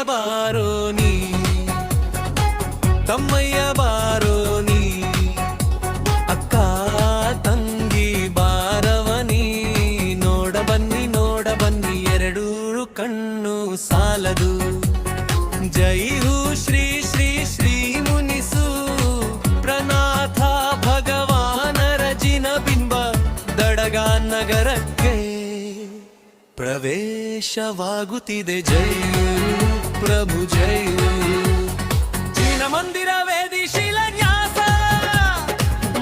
ಬಾರೋ ನೀ ತಮ್ಮಯ್ಯ ಬಾರೋ ನೀ ಅಕ್ಕ ತಂಗಿ ಬಾರವನಿ ನೋಡ ಬನ್ನಿ ಎರಡೂ ಕಣ್ಣು ಸಾಲದು ಜೈ ಹೂ ಶ್ರೀ ಶ್ರೀ ಶ್ರೀ ಮುನಿಸು ಪ್ರನಾಥ ಭಗವಾನರ ಜಿನ ಬಿಂಬ ದಡಗ ನಗರಕ್ಕೆ ಪ್ರವೇಶವಾಗುತ್ತಿದೆ ಜೈ ಪ್ರಭು ಜೈ ಜಿನ ಮಂದಿರ ವೇದಿ ಶಿಲಾನ್ಯಾಸ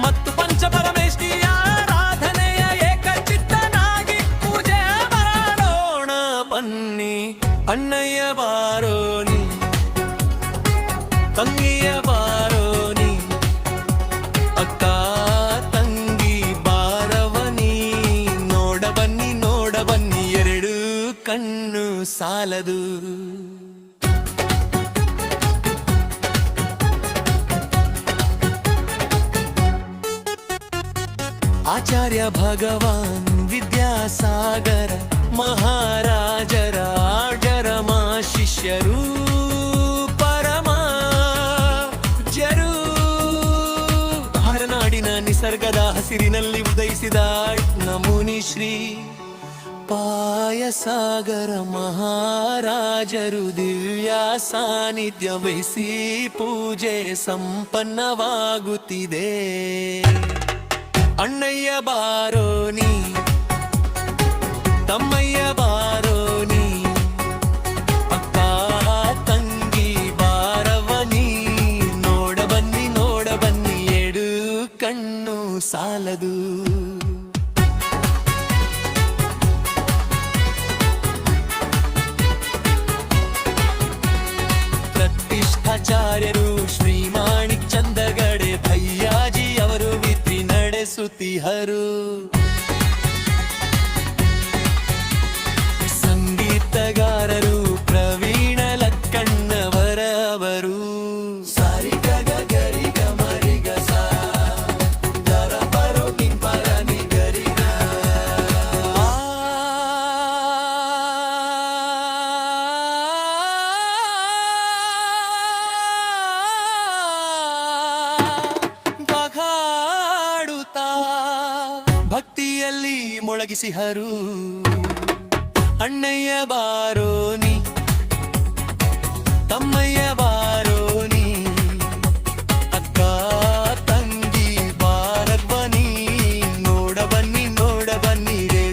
ಮತ್ತು ಪಂಚಪರಮೇಷ್ಠಿಯ ಆರಾಧನೆಯ ಏಕಚಿತ್ತನಾಗಿ ಪೂಜೆ ಮಾಡೋಣ ಬನ್ನಿ ಅಣ್ಣಯ್ಯ ಬಾರೋ ನೀ ತಂಗಿಯ ಬಾರೋ ನೀ ಅಕ್ಕ ತಂಗಿ ಬಾರವನಿ ನೋಡ ಬನ್ನಿ ಎರಡು ಕಣ್ಣು ಸಾಲದು ಆಚಾರ್ಯ ಭಗವಾನ್ ವಿದ್ಯಾಸಾಗರ ಮಹಾರಾಜರ ಆರ್ಡರಮ ಶಿಷ್ಯರು ಪರಮ ಜರು ಹರನಾಡಿನ ನಿಸರ್ಗದ ಹಸಿರಿನಲ್ಲಿ ಉದಯಿಸಿದ ನಮುನಿ ಶ್ರೀ ಪಾಯಸಾಗರ ಮಹಾರಾಜರು ದಿವ್ಯ ಸಾನ್ನಿಧ್ಯ ವಹಿಸಿ ಪೂಜೆ ಸಂಪನ್ನವಾಗುತ್ತಿದೆ ಅಣ್ಣಯ್ಯ ಬಾರೋ ನೀ ತಮ್ಮಯ್ಯ ಬಾರೋ ನೀ ಅಕ್ಕ ತಂಗಿ ಬಾರವನಿ ನೋಡ ಬನ್ನಿ ಎರಡು ಕಣ್ಣು ಸಾಲದು ಪ್ರತಿಷ್ಠಾಚಾರ್ಯರು ಶ್ರೀ ಮಾಣಿಕ್ ಚಂದಗಡೆ ಭಯ್ಯಾಜಿ ಅವರು ವಿಧಿ ನಡೆಸುತ್ತಿಹರು ಸಂಗೀತಗಾರರು ಪ್ರವೀಣ ಲಕ್ಕಣ್ಣವರವರು ಸಾರಿ ಗಗ ಗರಿ ಗ ಮರಿ ಗ ಸಾ ದರ ಪರೋ ಕಿನ್ ಪರ ನಿ ಗರಿ ಗ ಬಗಾಡುತ್ತಾ ಭಕ್ತಿಯಲ್ಲಿ ಮೊಳಗಿಸಿಹರು ಅಣ್ಣಯ್ಯ ಬಾರೋ ನೀ ತಮ್ಮ